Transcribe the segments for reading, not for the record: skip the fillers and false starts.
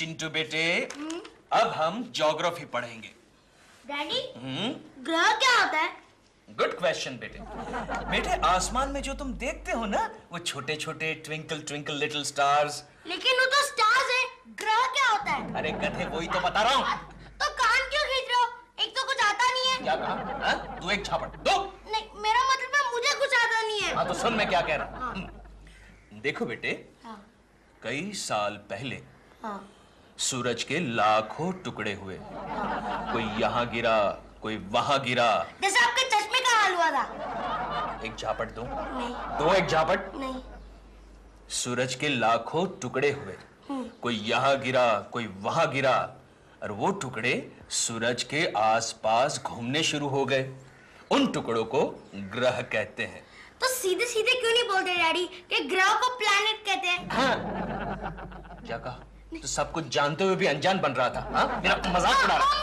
चिंटू बेटे, अब हम ज्योग्राफी पढ़ेंगे। डैडी, ग्रह क्या होता है? गुड क्वेश्चन बेटे। बेटे, आसमान में जो तुम देखते हो ना, वो छोटे छोटे ट्विंकल ट्विंकल लिटिल स्टार्स। लेकिन वो तो स्टार्स है, ग्रह क्या होता है? अरे गधे, वही तो बता रहा हूँ। तो कान क्यों खींच रहे हो? एक तो कुछ आता नहीं है। क्या कहा? हाँ? तू एक झापड़ दो। नहीं, मेरा मतलब है मुझे कुछ आता नहीं है। हाँ तो सुन मैं क्या कह रहा हूँ। हाँ। देखो बेटे, हाँ। कई साल पहले हाँ। सूरज के लाखों टुकड़े हुए। कोई यहाँ गिरा, कोई वहां गिरा। जैसे आपके चश्मे का हाल हुआ था। एक झापड़ दो। नहीं। दो एक झापड़। नहीं। सूरज के लाखों टुकड़े हुए, कोई यहाँ गिरा, कोई वहां गिरा, और वो टुकड़े सूरज के आसपास घूमने शुरू हो गए। उन टुकड़ों को ग्रह कहते हैं। तो सीधे सीधे क्यों नहीं बोलते डैडी कि ग्रह को प्लैनेट कहते हैं? हाँ। क्या कहा? तो सब कुछ जानते हुए भी अनजान बन रहा था। हाँ? मेरा मजाक उड़ा रहा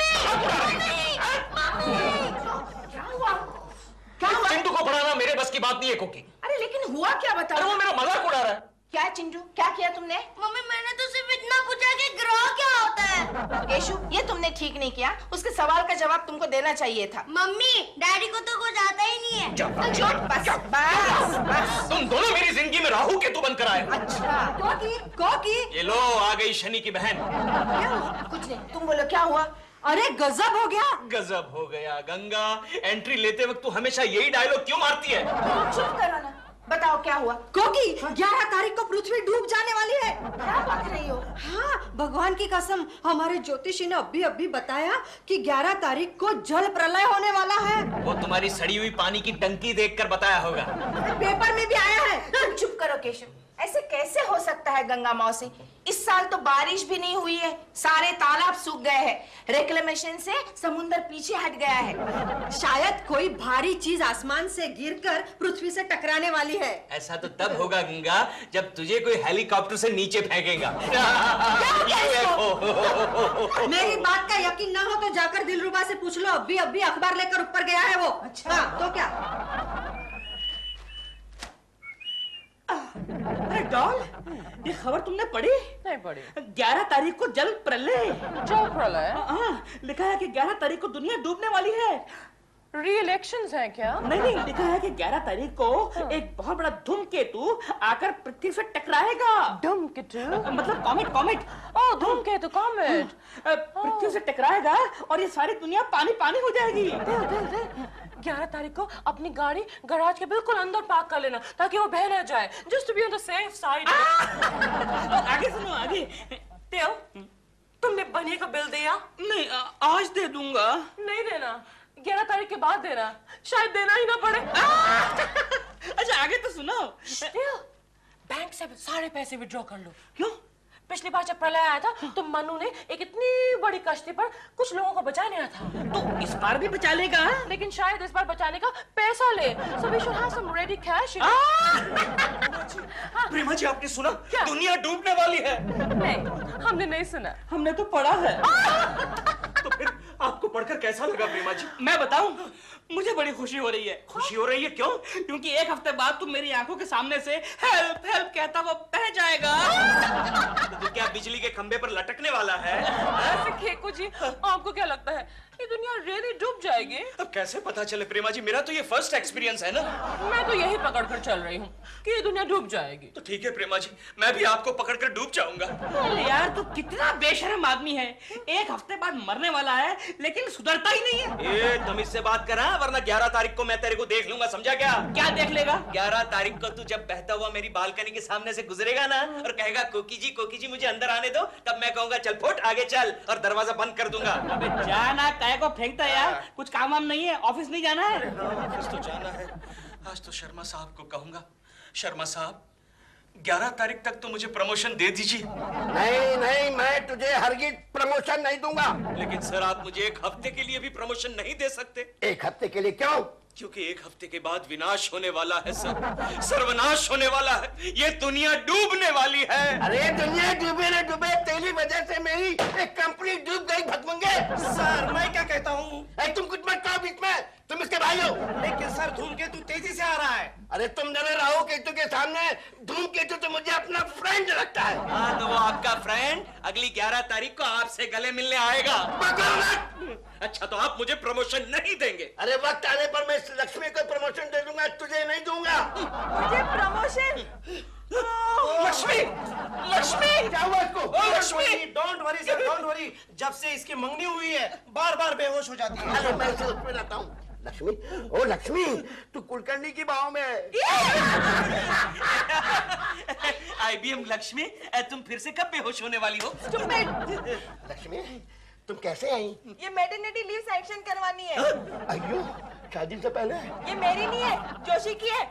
क्या चिंटू को पढ़ाना मेरे बस की बात नहीं है कोकी। अरे लेकिन हुआ क्या बता? अरे वो मेरा मजाक उड़ा रहा है। क्या चिंटू, क्या किया तुमने? मम्मी, मैंने तो सिर्फ इतना पूछा कि ग्रह क्या होता है। केशु, ये तुमने ठीक नहीं किया। उसके सवाल का जवाब तुमको देना चाहिए था। मम्मी, डैडी को तो कुछ आता ही नहीं है। तो चुप, बस बस बस। तुम दोनों मेरी जिंदगी में राहु केतु बनकर आए हो। अच्छा, कोकी ये लो, आ गई शनि की बहन। क्या हुआ? कुछ नहीं, तुम बोलो क्या हुआ? अरे गजब हो गया। गजब हो गया। गंगा, एंट्री लेते वक्त तू हमेशा यही डायलॉग क्यों मारती है? चुप करो ना, बताओ क्या हुआ? कोकी, 11 तारीख को पृथ्वी डूब जाने वाली है। क्या बात रही हो? हाँ, भगवान की कसम, हमारे ज्योतिषी ने अभी बताया कि 11 तारीख को जल प्रलय होने वाला है। वो तुम्हारी सड़ी हुई पानी की टंकी देखकर बताया होगा। पेपर में भी आया है। तुम चुप करो केशव, ऐसे कैसे हो सकता है गंगा मौसी? इस साल तो बारिश भी नहीं हुई है, सारे तालाब सूख गए हैं। रिक्लेमेशन से समुद्र पीछे हट गया है। शायद कोई भारी चीज आसमान से गिरकर पृथ्वी से टकराने वाली है। ऐसा तो तब होगा गंगा, जब तुझे कोई हेलीकॉप्टर से नीचे फेंकेगा। मेरी बात का यकीन ना हो तो जाकर दिलरुबा से पूछ लो, अभी अखबार लेकर ऊपर गया है वो। अच्छा। हाँ, तो क्या? अरे डॉल, ये खबर तुमने पढ़ी? नहीं पढ़ी। 11 तारीख को जल प्रलय। जल प्रलय? हाँ, लिखा है कि 11 तारीख को दुनिया डूबने वाली है। री-इलेक्शंस हैं क्या? नहीं, लिखा है कि 11 तारीख को एक बहुत बड़ा धूमकेतु आकर पृथ्वी से टकराएगा। धूमकेतु? मतलब कॉमेट। ओह, धूमकेतु, कॉमेट। पृथ्वी से टकराएगा और ये सारी दुनिया पानी पानी हो जाएगी। 11 तारीख को अपनी गाड़ी गैराज के बिल्कुल अंदर पार्क कर लेना ताकि वो बह न जाए। Just to be on the safe side. आगे सुनो, आगे। तेओ, तुमने बनिए का बिल दिया? नहीं, आज दे दूंगा। नहीं देना, 11 तारीख के बाद देना, शायद देना ही ना पड़े। अच्छा, आगे तो सुनो। तेओ, बैंक से सारे पैसे विड्रॉ कर लो। क्यों? पिछली बार जब प्रलय आया था तो मनु ने एक इतनी बड़ी कश्ती पर कुछ लोगों को बचाने आया था। तो इस बार भी बचा लेगा? लेकिन शायद इस बार बचाने का पैसा ले। So we should have some ready cash. प्रेमा जी, आपने सुना? क्या? दुनिया डूबने वाली है। नहीं, हमने नहीं सुना। हमने तो पढ़ा है। तो फिर आपको पढ़कर कैसा लगा प्रेमा जी? मैं बताऊं, मुझे बड़ी खुशी हो रही है। खुशी हो रही है? क्यों? क्योंकि एक हफ्ते बाद तुम मेरी आंखों के सामने से हेल्प हेल्प कहता वो बह जाएगा। तो क्या बिजली के खंबे पर लटकने वाला है? ऐसे खेकू जी, आपको क्या लगता है ये दुनिया really डूब जाएगी? अब कैसे पता चले प्रेमा जी? मेरा तो ये फर्स्ट एक्सपीरियंस है ना। मैं तो यही पकड़कर चल रही हूँ कि ये दुनिया डूब जाएगी। तो ठीक है प्रेमा जी, मैं भी आपको पकड़कर डूब जाऊंगा। अरे यार, तू कितना बेशर्म आदमी है। एक हफ्ते बाद मरने वाला है लेकिन सुधरता ही नहीं है। ए, तुम इससे बात करा, वरना 11 तारीख को मैं तेरे को देख लूंगा, समझा क्या? क्या देख लेगा? 11 तारीख को तू जब बहता हुआ मेरी बालकनी के सामने से गुजरेगा ना और कहेगा कोकी जी मुझे अंदर आने दो, तब मैं कहूंगा चल फुट आगे चल, और दरवाजा बंद कर दूंगा। अबे जाना, काय को फेंकता है यार। कुछ काम वाम नहीं है? ऑफिस नहीं जाना है? ऑफिस तो जाना है। आज तो शर्मा साहब को कहूंगा, शर्मा साहब 11 तारीख तक तो मुझे प्रमोशन दे दीजिए। नहीं, मैं तुझे हरगिज प्रमोशन नहीं दूंगा। लेकिन सर, आप मुझे एक हफ्ते के लिए भी प्रमोशन नहीं दे सकते? एक हफ्ते के लिए क्यों? क्योंकि एक हफ्ते के बाद विनाश होने वाला है सर, सर्वनाश होने वाला है। ये दुनिया डूबने वाली है। अरे दुनिया डूबे न डूबे, तेरी वजह से मेरी एक कंपनी डूब गई भगवंगे। सर, मैं क्या कहता हूँ? तुम कुछ मत कहो बीच में। तुम इसके भाई हो। लेकिन सर धूमकेतु तेजी से आ रहा है। अरे तुम जरा राहु केतु के सामने धूमकेतु तो मुझे अपना फ्रेंड लगता है। हाँ, तो वो आपका फ्रेंड अगली 11 तारीख को आपसे गले मिलने आएगा। अच्छा, तो आप मुझे प्रमोशन नहीं देंगे? अरे वक्त आने पर मैं इस लक्ष्मी को प्रमोशन दे दूंगा, तुझे नहीं दूंगा। मुझे प्रमोशन? लक्ष्मी, लक्ष्मी, क्या हुआ इसको? Lakshmi! Don't worry sir, don't worry. जब से इसकी मंगनी हुई है बार बार बेहोश हो जाती है। अरे मैं इसे उसमें रहता हूँ। लक्ष्मी, ओ लक्ष्मी, तू कुलकर्णी की बाहों में है। IBM लक्ष्मी, तुम फिर से कब बेहोश होने वाली हो? लक्ष्मी, तुम कैसे आई? ये मैटरनिटी लीव सैंक्शन करवानी है। अयो, शादी से पहले? ये मेरी नहीं है, जोशी की है।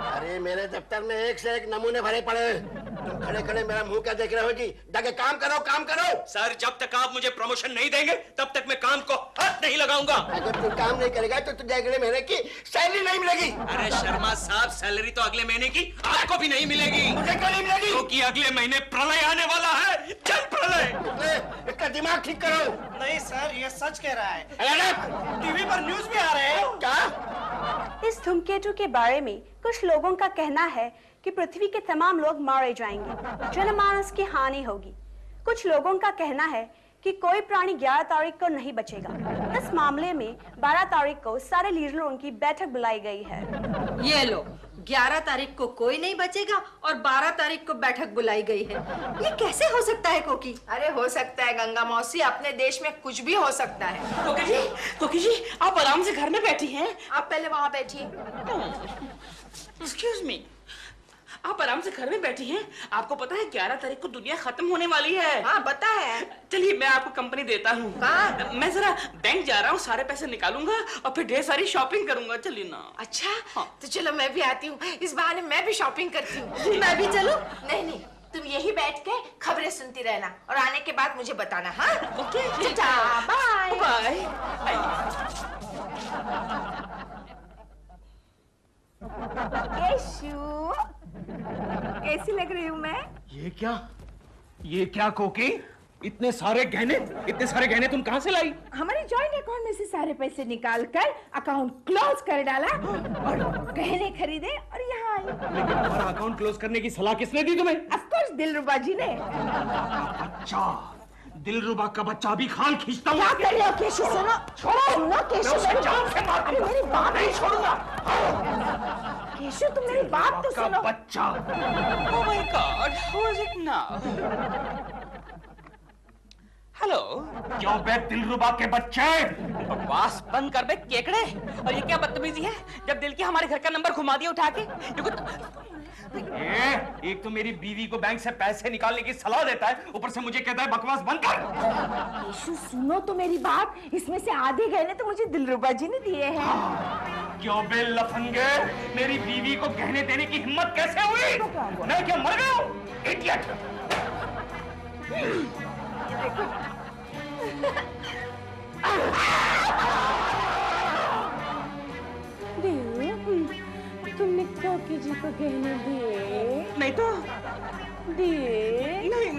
अरे मेरे दफ्तर में एक से एक नमूने भरे पड़े हैं। तुम खड़े खड़े मेरा मुंह क्या देख रहे हो जी? जाके काम करो, काम करो। सर, जब तक आप मुझे प्रमोशन नहीं देंगे तब तक मैं काम को हाथ नहीं लगाऊंगा। अगर तू काम नहीं करेगा तो तुझे अगले महीने की सैलरी नहीं मिलेगी। अरे शर्मा साहब, सैलरी तो अगले महीने की आपको भी नहीं मिलेगी। मुझे क्यों नहीं मिलेगी? क्योंकि अगले महीने प्रलय आने वाला है, जल प्रलय। इसका दिमाग ठीक करो। नहीं सर, ये सच कह रहा है। अरे टीवी पर न्यूज भी आ रहे हैं। क्या? इस धूमकेतु के बारे में कुछ लोगों का कहना है कि पृथ्वी के तमाम लोग मारे जाएंगे, जनमानस की हानि होगी। कुछ लोगों का कहना है कि कोई प्राणी 11 तारीख को नहीं बचेगा। इस मामले में 12 तारीख को सारे लीडरों की बैठक बुलाई गई है। ये लो, 11 तारीख को कोई नहीं बचेगा और 12 तारीख को बैठक बुलाई गई है। ये कैसे हो सकता है कोकी? अरे हो सकता है गंगा मौसी, अपने देश में कुछ भी हो सकता है। कोकी जी, आप आराम से घर में बैठी हैं। आप पहले वहां बैठिए। एक्सक्यूज मी, आप आराम से घर में बैठी हैं। आपको पता है 11 तारीख को दुनिया खत्म होने वाली है। हाँ पता है। चलिए मैं आपको कंपनी देता हूँ। कहाँ? मैं जरा बैंक जा रहा हूँ, सारे पैसे निकालूंगा और फिर ढेर सारी शॉपिंग करूंगा। चलिए ना। अच्छा हाँ। तो चलो मैं भी आती हूँ, इस बहाने मैं भी शॉपिंग करती हूँ। मैं भी चलूं? नहीं नहीं, तुम यही बैठ के खबरें सुनती रहना और आने के बाद मुझे बताना। हाँ ओके, बाय बाय। केशु, कैसी लग रही हूँ मैं? ये क्या कोकी? इतने सारे गहने तुम कहाँ से लाई? हमारे जॉइंट अकाउंट में से सारे पैसे निकाल कर अकाउंट क्लोज कर डाला और गहने खरीदे और यहाँ आई। लेकिन हमारा अकाउंट क्लोज करने की सलाह किसने दी तुम्हें? ऑफ कोर्स दिलरुबा जी ने। अच्छा, दिलरुबा का बच्चा भी खाल खींचता हुआ। क्या कर रहे हो केशु? सुनो सुनो केशु, मेरी बात नहीं छोड़ूंगा। केशु तुम मेरी बात तो सुनो। बच्चा। Oh my God, how is it now? Hello, क्यों बे दिलरुबा के बच्चे? बकवास बंद कर बे केकड़े। और ये क्या बदतमीजी है, जब दिल के हमारे घर का नंबर घुमा दिया उठा के। एक तो मेरी बीवी को बैंक से पैसे निकालने की सलाह देता है, ऊपर से मुझे कहता है बकवास बंद कर। केशु सुनो तो मेरी बात, इसमें से आधे गहने तो मुझे दिलरुबा जी ने दिए हैं। क्यों बे लफंगे, मेरी बीवी को गहने देने की हिम्मत कैसे हुई? मैं क्या मर गया हूँ? इडियट। तुमने कोकी जी को गहने दिए? नहीं तो दिए? नहीं।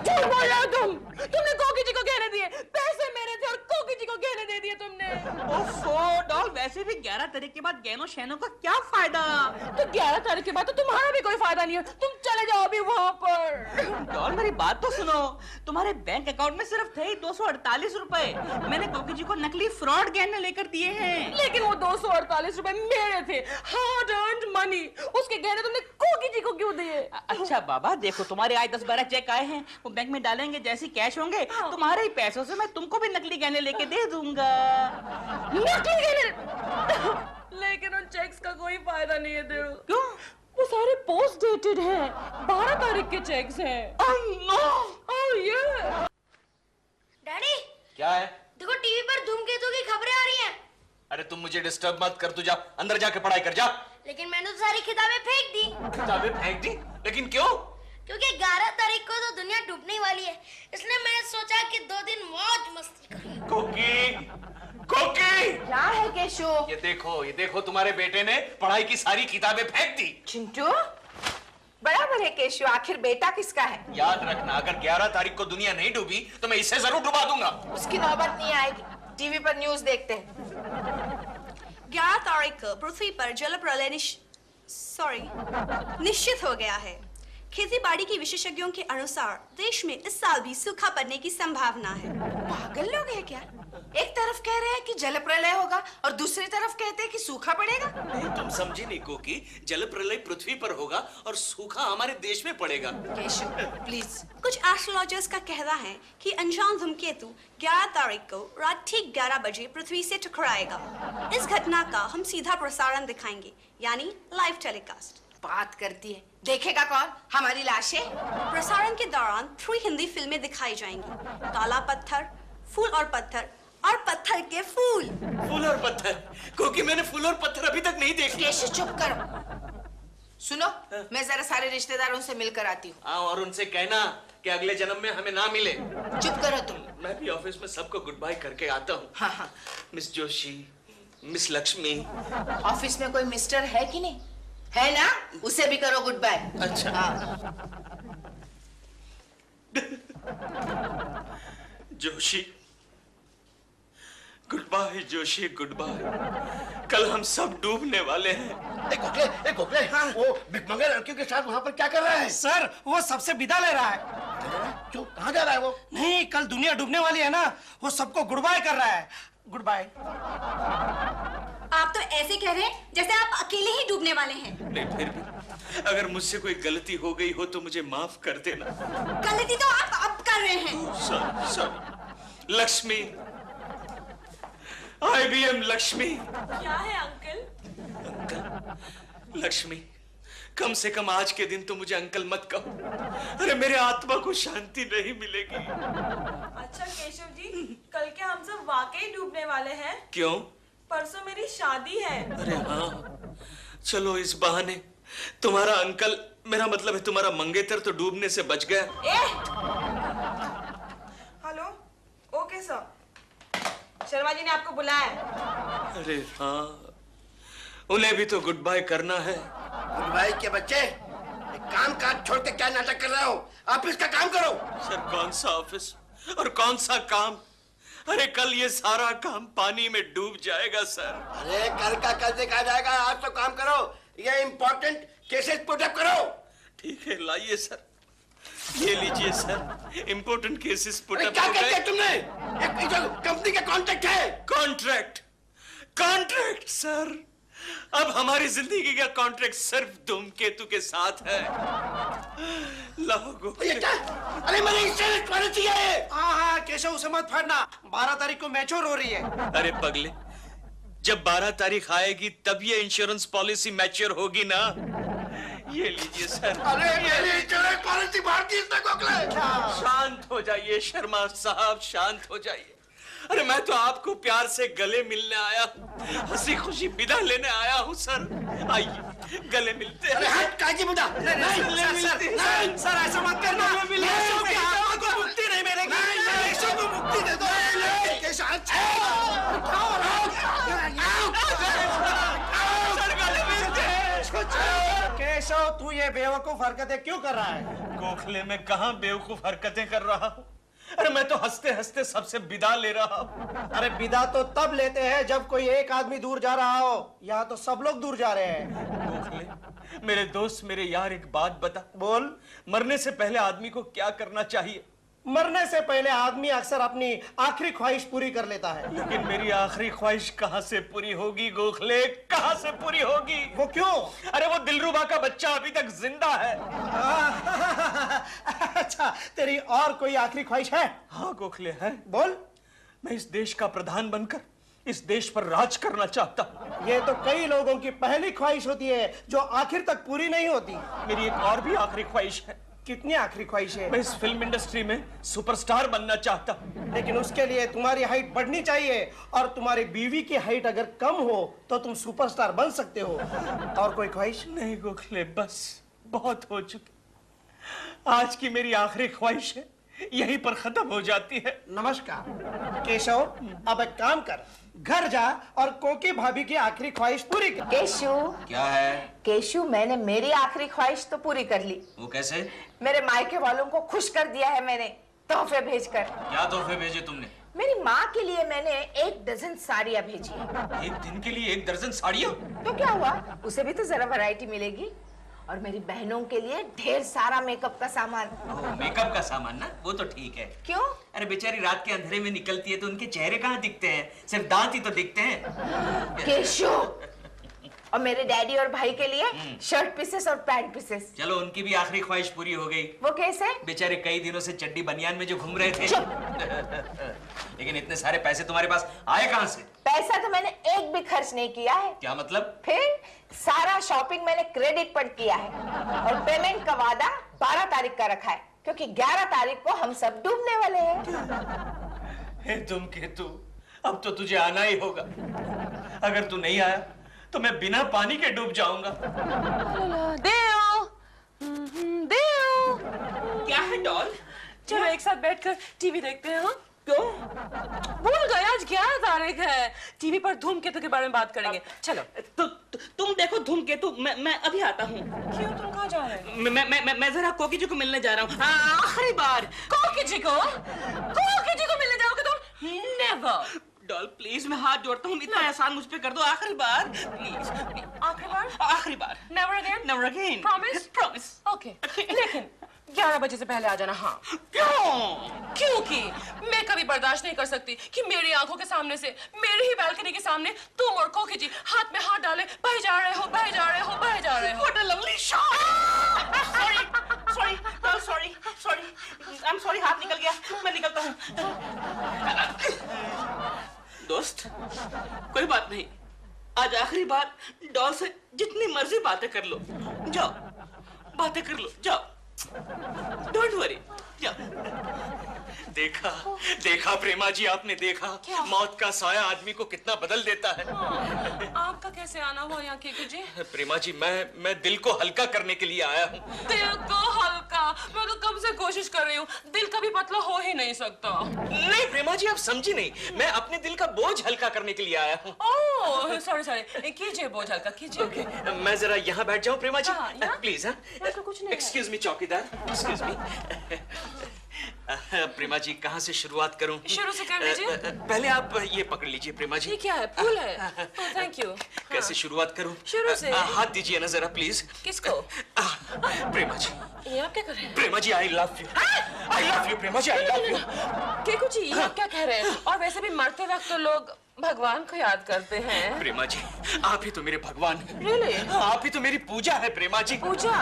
झूठ बोल रहे हो तुम। तुमने कोकी जी को गहने दिए, पैसे मेरे थे और कोकी जी को गहने दे दिए तुमने। ओफो डॉल, वैसे भी 11 तारीख के बाद गहनों शहनों का क्या फायदा? तो 11 तारीख के बाद तो तुम्हारा भी कोई फायदा नहीं है, तुम चले जाओ अभी वहाँ पर। डॉल मेरी बात तो सुनो, तुम्हारे बैंक अकाउंट में सिर्फ थे ही 248 रुपए। मैंने कोकी जी को नकली फ्रॉड गहने लेकर दिए हैं। लेकिन वो 248 रुपए मेरे थे, हार्ड अर्न्ड मनी। उसके गहने तुमने कोकी जी को क्यों दिए? अच्छा बाबा देखो, तुम्हारे आज 10-12 चेक आए हैं, वो बैंक में डालेंगे, जैसे कैश होंगे तुम्हारे ही पैसों से मैं तुमको भी नकली गहने लेके दे दूंगा। नकली गहने? लेकिन उन चेक्स का कोई फायदा नहीं है देव। क्यों? वो सारे पोस्ट डेटेड हैं, 12 तारीख के चेक्स हैं। डैडी क्या है? देखो टीवी पर धूमकेतु की खबरें आ रही हैं। अरे तुम मुझे डिस्टर्ब मत कर, तू जा अंदर जाके पढ़ाई कर जा। लेकिन मैंने तो सारी किताबें फेंक दी। किताबें फेंक दी? लेकिन क्यों? क्योंकि 11 तारीख को तो दुनिया डूबने वाली है, इसलिए मैंने सोचा कि 2 दिन मौज मस्ती करूं। कोकी, क्या है केशु? ये देखो तुम्हारे बेटे ने पढ़ाई की सारी किताबें फेंक दी। चिंटू बराबर है केशु, आखिर बेटा किसका है? याद रखना, अगर 11 तारीख को दुनिया नहीं डूबी तो मैं इसे जरूर डुबा दूंगा। उसकी नौबत नहीं आएगी, टीवी पर न्यूज देखते हैं। 11 तारीख को पृथ्वी पर जल प्रलय निश्चित हो गया है। खेती बाड़ी के विशेषज्ञों के अनुसार देश में इस साल भी सूखा पड़ने की संभावना है। पागल लोग हैं क्या? एक तरफ कह रहे हैं कि जल प्रलय होगा और दूसरी तरफ कहते हैं कि सूखा पड़ेगा। नहीं, तुम समझी नहीं कोकी, जल प्रलय पृथ्वी पर होगा और सूखा हमारे देश में पड़ेगा। केशव प्लीज। कुछ एस्ट्रोलॉजर्स का कहना है कि अनजान धूमकेतु 11 तारीख को रात ठीक 11 बजे पृथ्वी से टकराएगा। इस घटना का हम सीधा प्रसारण दिखाएंगे, यानी लाइव टेलीकास्ट। बात करती है, देखेगा कौन? हमारी लाशें। प्रसारण के दौरान 3 हिंदी फिल्में दिखाई जाएंगी, काला पत्थर, फूल और पत्थर और पत्थर के फूल। फूल और पत्थर? क्योंकि मैंने फूल और पत्थर अभी तक नहीं देखे। केशव चुप करो। सुनो, मैं जरा सारे रिश्तेदारों से मिलकर आती हूँ। हाँ, और उनसे कहना कि अगले जन्म में हमें ना मिले। चुप करो तुम। मैं भी ऑफिस में सबको गुड बाय करके आता हूँ। हाँ हाँ। Miss Joshi, miss Lakshmi. Office में कोई मिस्टर है कि नहीं? है ना? उसे भी करो गुड बाय। अच्छा। हाँ। Joshi, good bye Joshi, good bye. कल हम सब डूबने वाले हैं। एक गोखले, हाँ। वो भिखमंगे लड़कियों के साथ वहाँ पर क्या कर रहा है? सर वो सबसे विदा ले रहा है। क्यों, कहाँ जा रहा है वो? नहीं, कल दुनिया डूबने वाली है ना, वो सबको गुड बाय कर रहा है। Good bye. आप तो ऐसे कह रहे हैं जैसे आप अकेले ही डूबने वाले हैं। नहीं, फिर भी अगर मुझसे कोई गलती हो गई हो तो मुझे माफ कर देना। गलती तो आप अब कर रहे हैं। सॉरी। लक्ष्मी, IBM लक्ष्मी। क्या है अंकल? अंकल, लक्ष्मी, कम से कम आज के दिन तो मुझे अंकल मत कहो। अरे मेरे आत्मा को शांति नहीं मिलेगी। अच्छा केशव जी, कल क्या हम सब वाकई डूबने वाले हैं? क्यों? परसों मेरी शादी है। अरे हाँ, चलो इस बहाने तुम्हारा अंकल, मेरा मतलब है तुम्हारा मंगेतर तो डूबने से बच गया। Hello, okay sir, Sharma ji ने आपको बुलाया। अरे हाँ, उन्हें भी तो गुड बाय करना है। गुड बाय के बच्चे, काम काज छोड़ के क्या नाटक कर रहे हो? ऑफिस का काम करो। सर, कौन सा ऑफिस और कौन सा काम? अरे कल ये सारा काम पानी में डूब जाएगा सर। अरे कल का कल देखा जाएगा, आज तो काम करो। ये इम्पोर्टेंट केसेस पुट अप करो। ठीक है, लाइए सर, ये लीजिए sir, important cases put up. क्या कहते हैं तुमने? एक जो कंपनी का कॉन्ट्रैक्ट है। कॉन्ट्रैक्ट? कॉन्ट्रैक्ट सर, अब हमारी जिंदगी का कॉन्ट्रैक्ट सिर्फ धूमकेतु के साथ है। लागो। ये क्या? अरे मैंने इंश्योरेंस कराना चाहिए। हाँ हाँ केशव, उसे मत फाड़ना, 12 तारीख को मैच्योर हो रही है। अरे पगले, जब 12 तारीख आएगी तब ये इंश्योरेंस पॉलिसी मैच्योर होगी ना। ये लीजिए सर। अरे मेरी इंश्योरेंस पॉलिसी भाग दी इसने गोखले। शांत हो जाइए शर्मा साहब, शांत हो जाइए। अरे मैं तो आपको प्यार से गले मिलने आया हूँ, हंसी खुशी विदा लेने आया हूँ सर। आइए गले मिलते हैं। अरे हट, काजी बुदा। नहीं सर, ऐसा मत करना। केशव की आत्मा को मुक्ति नहीं मिलेगी। केशव को मुक्ति दे दो। केशव, तू ये बेवकूफ हरकतें क्यों कर रहा है? गोखले में कहाँ बेवकूफ हरकतें कर रहा हूँ? अरे मैं तो हंसते हंसते सबसे विदा ले रहा हूँ। अरे विदा तो तब लेते हैं जब कोई एक आदमी दूर जा रहा हो। यहाँ तो सब लोग दूर जा रहे हैं। गोखले, मेरे दोस्त, मेरे यार, एक बात बता। बोल। मरने से पहले आदमी को क्या करना चाहिए? मरने से पहले आदमी अक्सर अपनी आखिरी ख्वाहिश पूरी कर लेता है। लेकिन मेरी आखिरी ख्वाहिश कहाँ से पूरी होगी गोखले, कहाँ से पूरी होगी? वो क्यों? अरे वो दिलरुबा का बच्चा अभी तक जिंदा है। अच्छा, तेरी और कोई आखिरी ख्वाहिश है? हाँ गोखले है। बोल। मैं इस देश का प्रधान बनकर इस देश पर राज करना चाहता हूँ। ये तो कई लोगों की पहली ख्वाहिश होती है जो आखिर तक पूरी नहीं होती। मेरी एक और भी आखिरी ख्वाहिश है। कितनी आखिरी ख्वाहिश है? मैं इस फिल्म इंडस्ट्री में सुपरस्टार बनना चाहता हूँ। लेकिन उसके लिए तुम्हारी हाइट बढ़नी चाहिए, और तुम्हारी बीवी की हाइट अगर कम हो तो तुम सुपरस्टार बन सकते हो। और कोई ख्वाहिश? नहीं गोखले, बस बहुत हो चुकी। आज की मेरी आखिरी ख्वाहिश है, यहीं पर खत्म हो जाती है। नमस्कार केशव, अब एक काम कर, घर जा और कोकी भाभी की आखिरी ख्वाहिश पूरी कर। केशु, क्या है? केशु, मैंने मेरी आखिरी ख्वाहिश तो पूरी कर ली। वो कैसे? मेरे मायके वालों को खुश कर दिया है मैंने, तोहफे भेजकर। क्या तोहफे भेजे तुमने? मेरी माँ के लिए मैंने 1 डजन साड़ियाँ भेजी है। एक दिन के लिए 1 दर्जन साड़ियाँ? तो क्या हुआ, उसे भी तो जरा वैरायटी मिलेगी। और मेरी बहनों के लिए ढेर सारा मेकअप का सामान। मेकअप का सामान ना, वो तो ठीक है। क्यों? अरे बेचारी रात के अंधेरे में निकलती है तो उनके चेहरे कहाँ दिखते हैं, सिर्फ दांत ही तो दिखते हैं। केशव, और मेरे डैडी और भाई के लिए शर्ट पीसेस और पैंट पीसेस। चलो उनकी भी आखिरी ख्वाहिश पूरी हो गई। वो कैसे? बेचारे कई दिनों से चड्डी बनियान में जो घूम रहे थे। लेकिन इतने सारे पैसे तुम्हारे पास आए कहाँ से? पैसा तो मैंने एक भी खर्च नहीं किया है। क्या मतलब? फिर सारा शॉपिंग मैंने क्रेडिट पर किया है और पेमेंट का वादा 12 तारीख का रखा है, क्योंकि 11 तारीख को हम सब डूबने वाले हैं। हे धूमकेतु, अब तो तुझे आना ही होगा। अगर तू नहीं आया तो मैं बिना पानी के डूब जाऊंगा। देव, देव, क्या है डॉल? चलो एक साथ बैठकर टीवी देखते हैं। हाँ, क्यों? भूल गए आज 11 तारीख है। टीवी पर धूमकेतु के बारे में बात करेंगे। चलो। तुम देखो धूमकेतु, मैं अभी आता हूँ। क्यों, तुम कहाँ जा रहे हो? मैं जरा कोकी जी को मिलने जा रहा हूँ, आखिरी बार। कोकी जी को मिलने जाओगे तुम? नेवर। डॉल प्लीज, मैं हाथ जोड़ता हूँ, इतना एहसान मुझ पे कर दो, आखिरी बार प्लीज। आखिरी बार? आखिरी बार। Never again? Never again. Promise? Promise. Okay, लेकिन 11 बजे से पहले आ जाना। हाँ। क्यों? क्योंकि मैं कभी बर्दाश्त नहीं कर सकती कि मेरी आंखों के सामने से, मेरी ही बालकनी के सामने तुम और कोकी जी हाथ में हाथ डाले बह जा रहे हो। What a lovely shot! Sorry, doll, sorry. I'm sorry, हाथ निकल गया, मैं निकलता हूँ। दोस्त, कोई बात नहीं, आज आखिरी बार डॉल से जितनी मर्जी बातें कर लो, जाओ। डोंट वरी, जाओ। देखा प्रेमा जी, आपने देखा मौत का साया आदमी को कितना बदल देता है। आपका कैसे आना हुआ यहाँ केकू जी? प्रेमा जी, मैं दिल को हल्का करने के लिए आया हूँ। दिल को हल्का? मैं तो कब से कोशिश कर रही हूँ, दिल कभी पतला हो ही नहीं सकता। नहीं प्रेमा जी, आप समझी नहीं, मैं अपने दिल का बोझ हल्का करने के लिए आया हूँ। ओह सॉरी, कीजिए बोझ हल्का कीजिए। ओके, मैं जरा यहाँ बैठ जाऊँ प्रेमा जी? प्लीज। कुछ नहीं। एक्सक्यूज मी चौकीदार, एक्सक्यूज मी। प्रेमा जी, कहाँ से शुरुआत करूं? शुरू से कर लीजिए। पहले आप ये पकड़ लीजिए प्रेमा जी। ये क्या है? फूल है? Thank you. कैसे शुरुआत करूं? शुरू से। हाथ दीजिए ना जरा प्लीज। किसको? प्रेमा जी। ये आप क्या कर रहे हैं? Prema ji, I love you Prema ji, I love you. Keku ji, ये आप क्या कह रहे हैं? और वैसे भी मरते वक्त तो लोग भगवान को याद करते हैं। प्रेमा जी, आप ही तो मेरे भगवान हैं। Really? आप ही तो मेरी पूजा है प्रेमा जी। पूजा?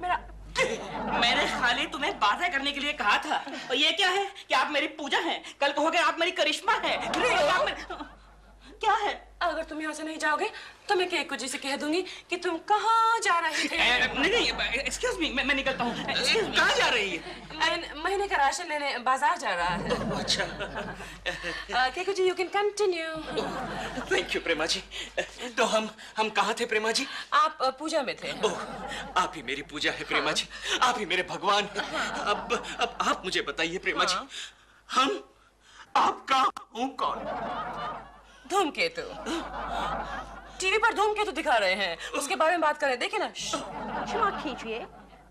मेरा मैंने खाली तुम्हें बातें करने के लिए कहा था, और ये क्या है कि आप मेरी पूजा हैं, कल कहोगे आप मेरी करिश्मा हैं। क्या है? अगर तुम यहाँ से नहीं जाओगे तो मैं केकू जी से कह दूंगी कि तुम कहाँ जा रही थी। नहीं, एक्सक्यूज मी, मैं निकलता हूँ। कहाँ जा रही है? महीने का राशन लेने बाजार जा रहा है। अच्छा। Keku ji, you can continue. Thank you Prema ji. तो हम कहाँ थे प्रेमा जी? आप पूजा में थे। ओह, आप ही मेरी पूजा है प्रेमा जी, आप ही मेरे भगवान हैं। अब आप मुझे बताइए प्रेमा जी, हम आपका हूँ कौन? धूमकेतु। टीवी पर धूमकेतु दिखा रहे हैं, उसके बारे में बात करें। देखिए ना। क्षमा कीजिए,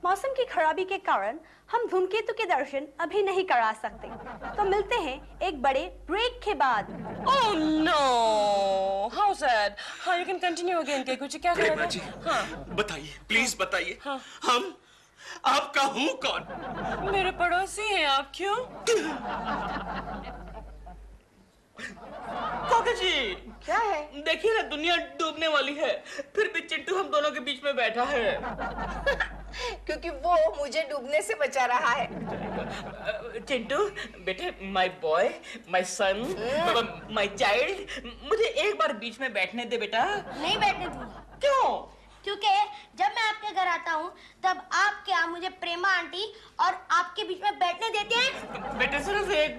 मौसम की खराबी के कारण हम धूमकेतु के दर्शन अभी नहीं करा सकते, तो मिलते हैं एक बड़े ब्रेक के बाद। Oh no! How sad. हाँ, you can continue again. Keku जी, क्या कर प्रेमा रहे जी, थे? हाँ, बताइए, प्लीज बताइए, हम आपका हूँ कौन? मेरे पड़ोसी हैं आप। क्यों? कोकी जी, क्या है? देखिए ना, दुनिया डूबने वाली है, फिर भी चिंटू हम दोनों के बीच में बैठा है। क्योंकि वो मुझे डूबने से बचा रहा है। चिंटू बेटे, my boy, my son, my child, मुझे एक बार बीच में बैठने दे बेटा। नहीं बैठने दूंगा। क्यों? क्योंकि जब मैं आपके घर आता हूँ तब आप क्या मुझे प्रेमा आंटी और आपके बीच में बैठने देते हैं? बेटे सिर्फ एक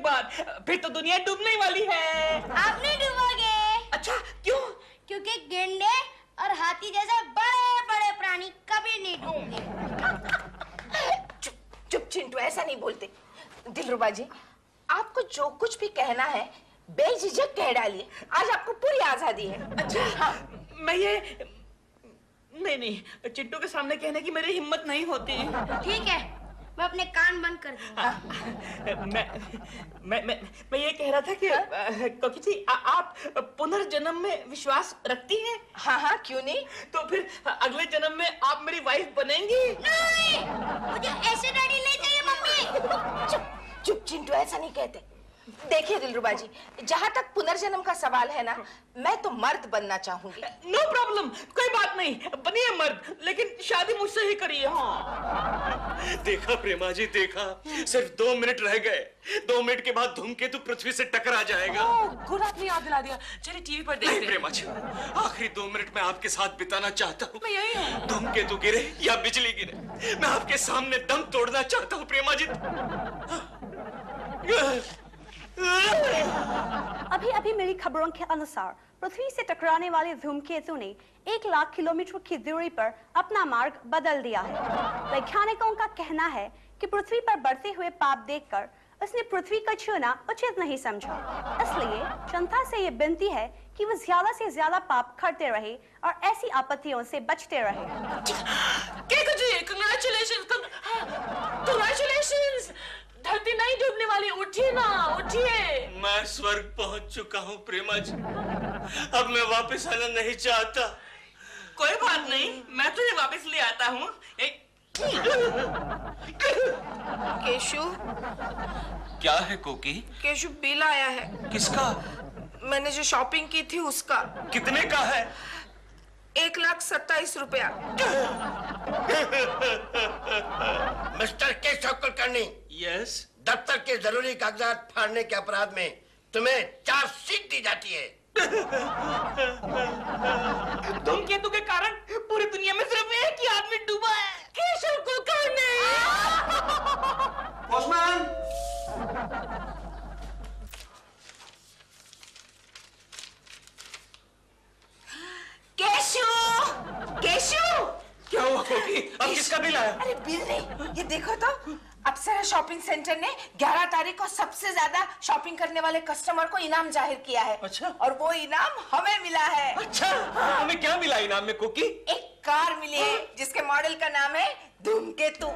बार, फिर तो दुनिया डूबने वाली है। आप नहीं डूबोगे। अच्छा, क्यों? क्योंकि गेंडे और हाथी जैसे बड़े बड़े प्राणी कभी नहीं डूबते। चुप चिंटू, ऐसा नहीं बोलते। दिलरुबा जी, आपको जो कुछ भी कहना है बेझिझक कह डालिए, आज आपको पूरी आजादी है। अच्छा, हाँ, मैं ये नहीं, चिंटू के सामने कहने की मेरी हिम्मत नहीं होती। ठीक है, मैं अपने कान बंद कर दूंगा। मैं ये कह रहा था कि कोकी जी आप पुनर्जन्म में विश्वास रखती हैं? हाँ हाँ, क्यों नहीं? तो फिर अगले जन्म में आप मेरी वाइफ बनेंगी? नहीं, मुझे ऐसे डैडी नहीं चाहिए मम्मी। चुप चुप चिंटू, ऐसा नहीं कहते। देखिए दिलरुबा जी, जहाँ तक पुनर्जन्म का सवाल है ना, मैं तो मर्द बनना चाहूंगी। नो प्रॉब्लम, कोई बात नहीं, बनिए मर्द, लेकिन शादी मुझसे ही करिए। हाँ देखा प्रेमा जी, देखा, सिर्फ 2 मिनट रह गए। 2 मिनट के बाद धूमकेतु पृथ्वी से टकरा जाएगा। गुड आपने याद दिला दिया। चलिए टीवी पर देखते हैं। प्रेमा जी, आखिरी 2 मिनट मैं आपके साथ बिताना चाहता हूँ। मैं यही हूँ। धूमकेतु गिरे या बिजली गिरे, मैं आपके सामने दम तोड़ना चाहता हूँ प्रेमा जी। अभी अभी मिली खबरों के अनुसार पृथ्वी से टकराने वाले धूमकेतु ने 1 लाख किलोमीटर की दूरी पर अपना मार्ग बदल दिया है। वैज्ञानिकों का कहना है कि पृथ्वी पर बढ़ते हुए पाप देखकर उसने पृथ्वी को छूना उचित नहीं समझा। इसलिए जनता से ये विनती है कि वो ज्यादा से ज्यादा पाप करते रहे और ऐसी आपत्तियों से बचते रहे। कांग्रेचुलेशंस, धरती नहीं डूबने वाली, उठिए ना, उठिए। मैं स्वर्ग पहुंच चुका हूँ प्रेमा जी, अब मैं वापस आना नहीं चाहता। कोई बात नहीं, मैं तुझे वापस ले आता हूँ। केशु, क्या है कोकी? केशु बिल आया है। किसका? मैंने जो शॉपिंग की थी उसका। कितने का है? 1,27,000 रुपया। Mister Keshav Kulkarni, yes. दफ्तर के जरूरी कागजात फाड़ने के अपराध में तुम्हें चार्जशीट दी जाती है। धूमकेतु के कारण पूरी दुनिया में सिर्फ एक ही आदमी डूबा है, केशव कुलकर्णी। पोस्टमैन, केशु, केशु, क्या हुआ कोकी? अब किसका बिल आया? अरे बिल नहीं, ये देखो तो, अप्सरा शॉपिंग सेंटर ने 11 तारीख को सबसे ज्यादा शॉपिंग करने वाले कस्टमर को इनाम जाहिर किया है। अच्छा। और वो इनाम हमें मिला है। अच्छा, हमें क्या मिला इनाम में कोकी? एक कार मिली है जिसके मॉडल का नाम है धूमकेतु।